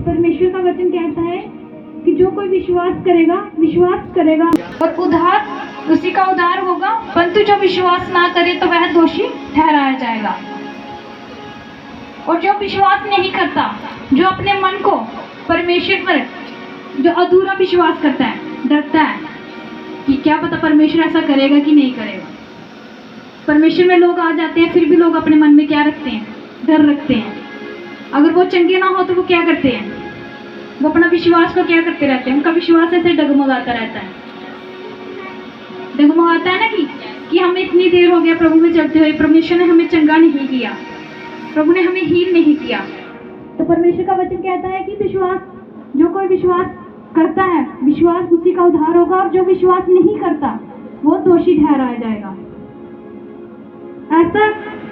परमेश्वर का वचन कहता है कि जो कोई विश्वास करेगा और उद्धार उसी का उद्धार होगा, परंतु जो विश्वास ना करे तो वह दोषी ठहराया जाएगा। और जो विश्वास नहीं करता, जो अपने मन को परमेश्वर पर जो अधूरा विश्वास करता है, डरता है कि क्या पता परमेश्वर ऐसा करेगा कि नहीं करेगा। परमेश्वर में लोग आ जाते हैं, फिर भी लोग अपने मन में क्या रखते हैं? डर रखते हैं। अगर वो चंगे ना हो तो वो क्या करते हैं? वो अपना विश्वास को क्या करते रहते हैं? उनका विश्वास ऐसे डगमगाता रहता है, डगमगाता है ना कि हमें इतनी देर हो गया प्रभु में चलते हुए, परमेश्वर ने हमें चंगा नहीं किया, प्रभु ने हमें हील नहीं किया। तो परमेश्वर का वचन कहता है कि विश्वास, जो कोई विश्वास करता है, विश्वास उसी का उद्धार होगा, और जो विश्वास नहीं करता वो दोषी ठहराया जाएगा।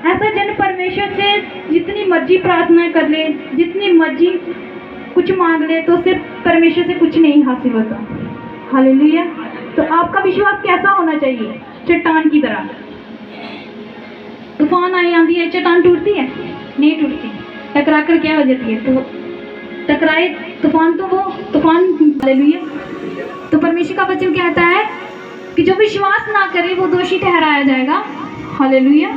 ऐसा जन परमेश्वर से जितनी मर्जी प्रार्थना कर ले, जितनी मर्जी कुछ मांग ले, तो सिर्फ परमेश्वर से कुछ नहीं हासिल होता। हालेलुया। तो आपका विश्वास कैसा होना चाहिए? चट्टान की तरह। तूफान आई आंधी है, चट्टान टूटती है? नहीं टूटती। टकरा कर क्या हो जाती है? तो टकराए तूफान, तो वो तूफान। हालेलुया। तो परमेश्वर का वचन कहता है कि जो विश्वास ना करे वो दोषी ठहराया जाएगा। हालेलुया।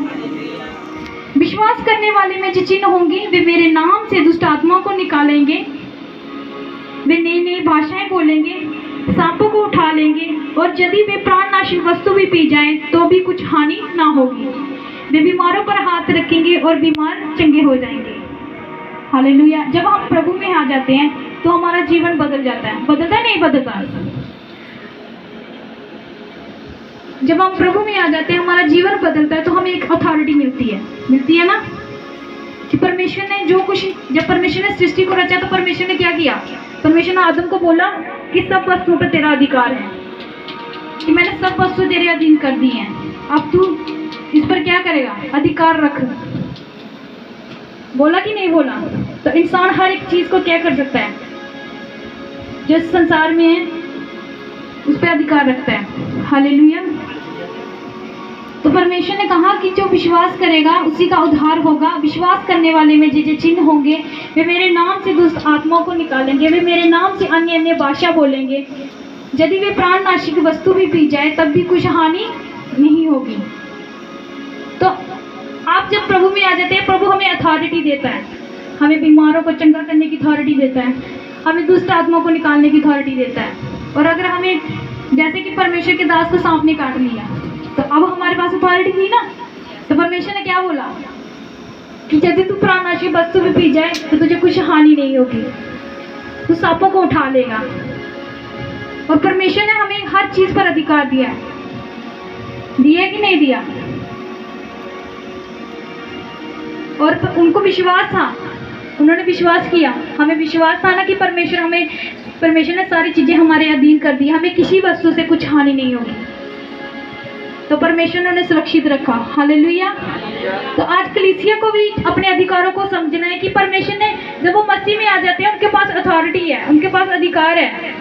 विश्वास करने वाले में जो चिन्ह होंगे, वे मेरे नाम से दुष्ट आत्मा को निकालेंगे, वे नई नई भाषाएं बोलेंगे, सांपों को उठा लेंगे, और यदि वे प्राणनाशी वस्तु भी पी जाएं तो भी कुछ हानि ना होगी। वे बीमारों पर हाथ रखेंगे और बीमार चंगे हो जाएंगे। हालेलुया। जब हम प्रभु में आ जाते हैं तो हमारा जीवन बदल जाता है। बदलता है? नहीं बदलता? जब हम प्रभु में आ जाते हैं हमारा जीवन बदलता है, तो हमें एक अथॉरिटी मिलती है ना, कि परमेश्वर ने जो कुछ, जब परमेश्वर ने सृष्टि को रचा तो परमेश्वर ने क्या किया? परमेश्वर ने आदम को बोला कि सब वस्तुओं पर तेरा अधिकार है, कि मैंने सब वस्तु तेरे अधीन कर दी हैं, अब तू इस पर क्या करेगा? अधिकार रख। बोला कि नहीं बोला? तो इंसान हर एक चीज को क्या कर सकता है जो संसार में है, उस पर अधिकार रखता है। हालेलुया। तो परमेश्वर ने कहा कि जो विश्वास करेगा उसी का उद्धार होगा। विश्वास करने वाले में जो चिन्ह होंगे, वे मेरे नाम से दुष्ट आत्माओं को निकालेंगे, वे मेरे नाम से अन्य अन्य भाषा बोलेंगे, यदि वे प्राणनाशी की वस्तु भी पी जाए तब भी कुछ हानि नहीं होगी। तो आप जब प्रभु में आ जाते हैं, प्रभु हमें अथॉरिटी देता है, हमें बीमारों को चंगा करने की अथॉरिटी देता है, हमें दुष्ट आत्माओं को निकालने की अथॉरिटी देता है। और अगर हमें, जैसे कि परमेश्वर के दास को सांप ने काट लिया, तो अब हमारे पास अथॉरिटी थी ना, तो परमेश्वर ने क्या बोला कि यदि तू प्राणनाशी वस्तु भी पी जाए तो तुझे कुछ हानि नहीं होगी, तू सांपों को उठा लेगा। और परमेश्वर ने हमें हर चीज पर अधिकार दिया कि नहीं दिया? और उनको विश्वास था, उन्होंने विश्वास किया। हमें विश्वास था ना कि परमेश्वर ने सारी चीजें हमारे अधीन कर दी, हमें किसी वस्तु से कुछ हानि नहीं होगी, तो परमेश्वर ने उन्हें सुरक्षित रखा। हालेलुया। तो आज कलीसिया को भी अपने अधिकारों को समझना है कि परमेश्वर ने, जब वो मसीह में आ जाते हैं, उनके पास अथॉरिटी है, उनके पास अधिकार है।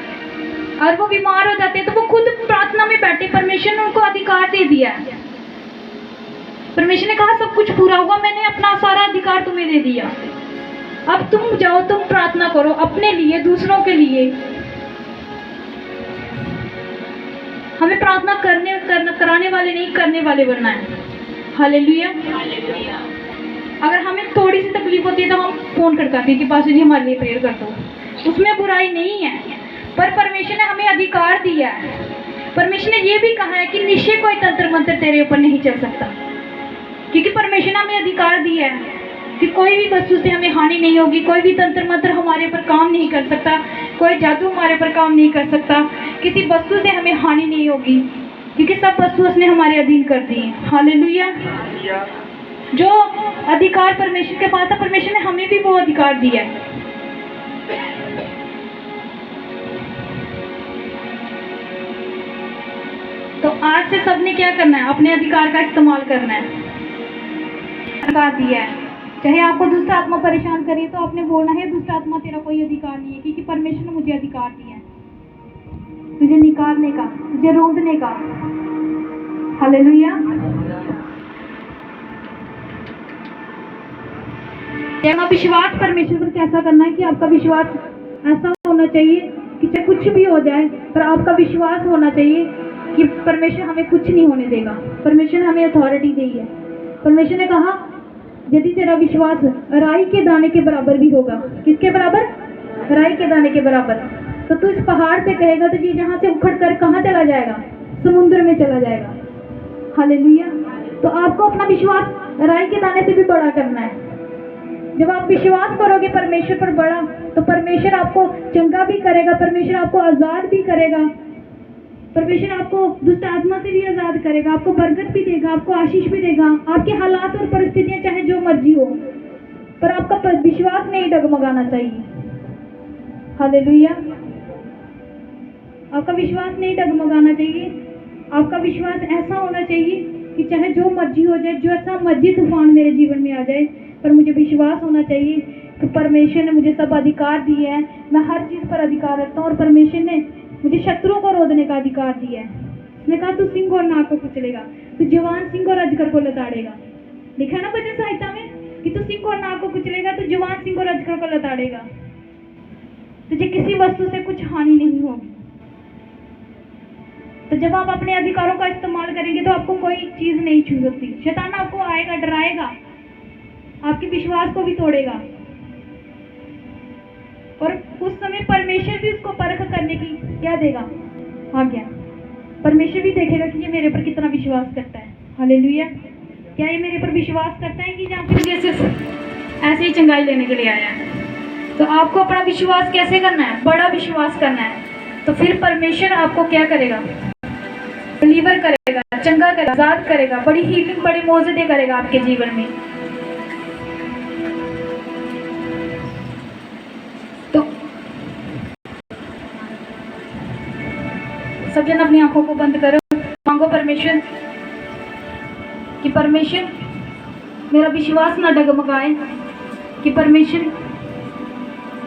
और वो बीमार हो जाते हैं तो वो खुद प्रार्थना में बैठे, परमेश्वर ने उनको अधिकार दे दिया है। परमेश्वर ने कहा सब कुछ पूरा हुआ, मैंने अपना सारा अधिकार तुम्हें दे दिया, अब तुम जाओ, तुम प्रार्थना करो अपने लिए, दूसरों के लिए। हमें प्रार्थना कराने वाले नहीं, करने वाले बनना है। हालेलुया। अगर हमें थोड़ी सी तकलीफ होती है तो हम फोन खड़काते हैं कि पास्टर जी हमारे लिए प्रेयर कर दो, उसमें बुराई नहीं है, पर परमेश्वर ने हमें अधिकार दिया है। परमेश्वर ने ये भी कहा है कि निश्चय कोई तंत्र मंत्र तेरे ऊपर नहीं चल सकता, क्योंकि परमेश्वर ने हमें अधिकार दिया है कि कोई भी वस्तु से हमें हानि नहीं होगी, कोई भी तंत्र मंत्र हमारे ऊपर काम नहीं कर सकता, कोई जादू हमारे ऊपर काम नहीं कर सकता, किसी वस्तु से हमें हानि नहीं होगी, क्योंकि सब वस्तु उसने हमारे अधीन कर दी है। हालेलुया। जो अधिकार परमेश्वर के पास था, परमेश्वर ने हमें भी वो अधिकार दिया है। तो आज से सबने क्या करना है? अपने अधिकार का इस्तेमाल करना है। अधिकार दिया है, चाहे आपको दुष्ट आत्मा परेशान करे तो आपने बोलना है दुष्ट आत्मा तेरा कोई अधिकार नहीं है, क्योंकि परमेश्वर ने मुझे अधिकार दिया है तुझे निकालने का, तुझे रोकने का। हालेलुया। अपना विश्वास परमेश्वर पर कैसा करना है कि आपका विश्वास ऐसा होना चाहिए कि चाहे कुछ भी हो जाए पर आपका विश्वास होना चाहिए कि परमेश्वर हमें कुछ नहीं होने देगा। परमेश्वर ने हमें अथॉरिटी दी है। परमेश्वर ने कहा यदि तेरा विश्वास राई के दाने के बराबर भी होगा, किसके बराबर? राई के दाने के बराबर, तो तू इस पहाड़ से कहेगा तो ये यहाँ से उखड़ कर कहाँ चला जाएगा? समुद्र में चला जाएगा। हालेलुया। तो आपको अपना विश्वास राई के दाने से भी बड़ा करना है। जब आप विश्वास करोगे परमेश्वर पर बड़ा, तो परमेश्वर आपको चंगा भी करेगा, परमेश्वर आपको आजाद भी करेगा, परमेश्वर आपको दुष्ट आत्मा से भी आजाद करेगा, आपको बरकत भी देगा, आपको आशीष भी देगा। आपके हालात और परिस्थितियां चाहे जो मर्जी हो, पर आपका विश्वास नहीं डगमगाना चाहिए। हालेलुया। आपका विश्वास नहीं डगमगाना चाहिए। आपका विश्वास ऐसा होना चाहिए कि चाहे जो मर्जी हो जाए, जो ऐसा मर्जी तूफान मेरे जीवन में आ जाए, पर मुझे विश्वास होना चाहिए कि परमेश्वर ने मुझे सब अधिकार दिए हैं, मैं हर चीज़ पर अधिकार रखता हूँ और परमेश्वर ने मुझे शत्रुओं को रोकने का अधिकार दिया है। उसने कहा तू सिंह और नाग को कुचलेगा, तू जवान सिंह और अजगर को लताड़ेगा। लिखा ना भजन संहिता में कि तू सिंह और नाग को कुचलेगा, तू जवान सिंह और अजगर को लताड़ेगा। तुझे किसी वस्तु से कुछ हानि नहीं होगी। तो जब आप अपने अधिकारों का इस्तेमाल करेंगे तो आपको कोई चीज नहीं छू सकती। शैतान आपको आएगा, डराएगा, आपके विश्वास को भी तोड़ेगा, और उस समय परमेश्वर भी उसको परख करने की क्या देगा? आज्ञा। परमेश्वर भी देखेगा कि ये मेरे पर कितना विश्वास करता है। हालेलुया। क्या ये मेरे पर विश्वास करता है कि जहाँ फिर मुझे सिर्फ ऐसे ही चंगाई लेने के लिए आया है? तो आपको अपना विश्वास कैसे करना है? बड़ा विश्वास करना है। तो फिर परमेश्वर आपको क्या करेगा? डिलीवर करेगा, चंगा करेगा, आजाद करेगा, बड़ी हीलिंग, बड़ी मौजूदे करेगा आपके जीवन में। तो सब जन अपनी आंखों को बंद करो, मांगो परमेश्वर कि परमेश्वर मेरा विश्वास ना डगमगाए, कि परमेश्वर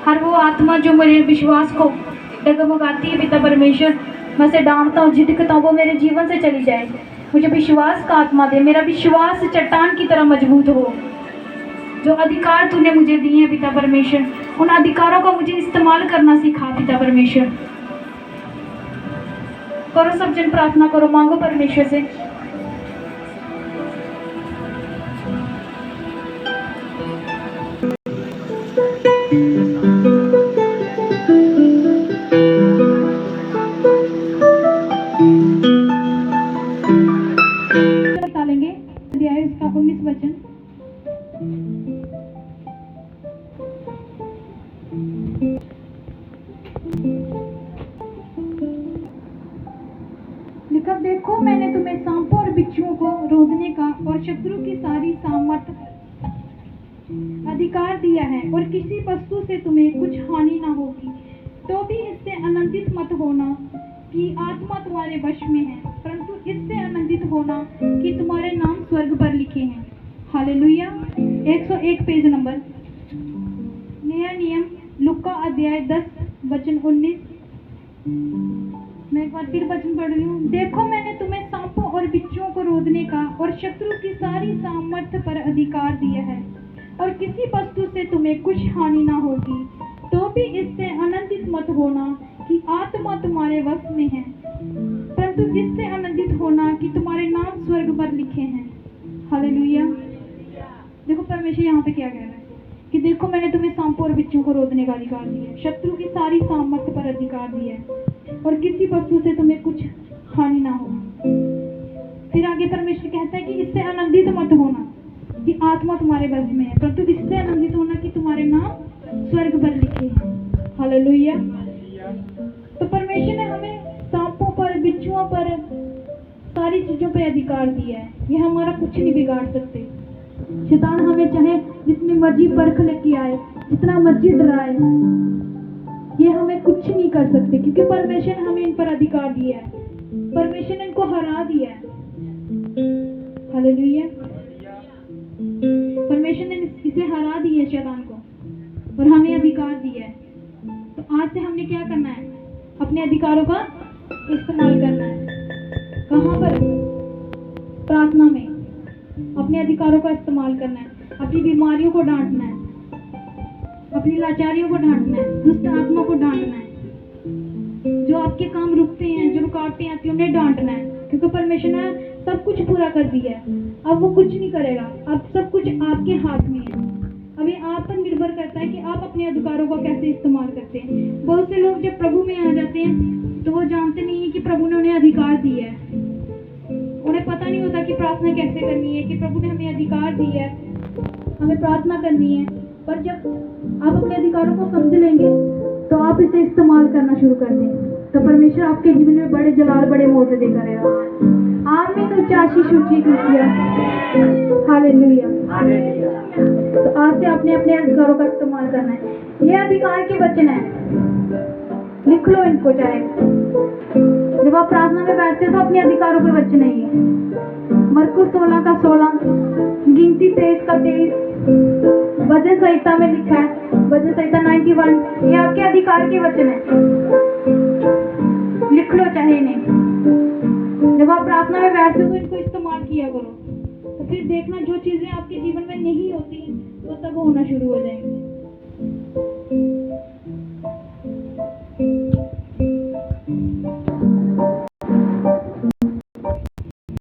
हर वो आत्मा जो मेरे विश्वास को डगमगाती है, पिता परमेश्वर मैं से डांटता हूँ, झिड़कता हूँ, वो मेरे जीवन से चली जाए। मुझे विश्वास का आत्मा दे, मेरा विश्वास चट्टान की तरह मजबूत हो। जो अधिकार तूने मुझे दिए हैं पिता परमेश्वर, उन अधिकारों का मुझे इस्तेमाल करना सिखा पिता परमेश्वर। करो सब जन प्रार्थना करो, मांगो परमेश्वर से। डालेंगे अध्याय उसका 19 वचन। लिखा, देखो मैंने तुम्हें सांपों और बिच्छुओं को रोकने का और शत्रु की सारी सामर्थ अधिकार दिया है, और किसी वस्तु से तुम्हें कुछ हानि ना होगी। तो भी इससे आनंदित मत होना कि आत्मा तुम्हारे वश में है, परंतु इससे आनंदित होना कि तुम्हारे नाम स्वर्ग पर लिखे हैं। हालेलुया। 101 पेज नंबर, नया नियम, लुका अध्याय 10 वचन 19। मैं एक बार फिर वचन पढ़ रही हूँ। देखो मैंने तुम्हें सांपों और बिच्छुओं को रोकने का और शत्रु की सारी सामर्थ्य पर अधिकार दिया है, और किसी वस्तु से तुम्हें कुछ हानि ना होगी। तो भी इससे आनंदित मत होना कि आत्मा तुम्हारे वश में है, परंतु इससे आनंदित होना कि तुम्हारे नाम स्वर्ग पर लिखे हैं। हालेलुया। देखो परमेश्वर यहाँ पे क्या कह रहा है कि देखो मैंने तुम्हें सांपों और बिच्छुओं को रोकने का अधिकार दिया है, शत्रु की सारी सामर्थ्य पर अधिकार दिया है, और किसी वस्तु से तुम्हें कुछ हानि ना हो। फिर आगे परमेश्वर कहता है कि इससे आनंदित मत होना कि आत्मा तुम्हारे वश में है, परंतु इससे आनंदित होना कि तुम्हारे नाम स्वर्ग पर लिखे हैं। हालेलुया। तो परमेश्वर ने हमें सांपों पर, बिच्छुओं पर, सारी चीजों पर अधिकार दिया है। ये हमारा कुछ नहीं बिगाड़ सकते। शैतान हमें चाहे जितनी मर्जी परख लेके आए, जितना मर्जी डराए, ये हमें कुछ नहीं कर सकते, क्योंकि परमेश्वर ने हमें इन पर अधिकार दिया है। परमेश्वर ने इनको हरा दिया है। हालेलुया। परमेश्वर ने इसे हरा दिया शैतान को, और हमें अधिकार दिया है। तो आज से हमने क्या करना है? अपने अधिकारों का इस्तेमाल करना है। कहाँ पर? प्रार्थना में अपने अधिकारों का इस्तेमाल करना है। अपनी बीमारियों को डांटना है, अपनी लाचारियों को डांटना है, दुष्ट आत्मा को डांटना है, जो आपके काम रुकते हैं, जो रुकावटें आती हैं उन्हें डांटना है, क्योंकि परमेश्वर ने सब कुछ पूरा कर दिया है। अब वो कुछ नहीं करेगा, अब सब कुछ आपके हाथ में है। अभी आप पर निर्भर करता है कि आप अपने अधिकारों को कैसे इस्तेमाल करते हैं। बहुत से लोग जब प्रभु में आ जाते हैं तो वो जानते नहीं है कि प्रभु ने उन्हें अधिकार दिया है। उन्हें पता नहीं होता कि प्रार्थना कैसे करनी है, कि प्रभु ने हमें अधिकार दिया है, हमें प्रार्थना करनी है। पर जब आप अपने अधिकारों को समझ लेंगे तो आप इसे इस्तेमाल करना शुरू कर देंगे, तो परमेश्वर आपके जीवन में बड़े जलाल, बड़े मौके करेगा। आमीन। उच्च आशीष ऊंची कीजिए। हालेलुया। तो आज से आपने अपने अधिकारों का इस्तेमाल करना है। ये अधिकार के वचन है, लिख लो इनको। चाहे जब आप प्रार्थना में बैठते हो तो अपने अधिकारों के वचन है ये। मरकुस 16 का 16, गिनती 23 का 23, भजन संहिता में लिखा है, भजन संहिता 91। ये आपके अधिकार के वचन है, लिख लो चाहे इन्हें। जब आप प्रार्थना में बैठते हो तो इनको इस्तेमाल किया करो, तो फिर देखना जो चीजें आपके जीवन में नहीं होती वो सब होना शुरू हो जाएंगी।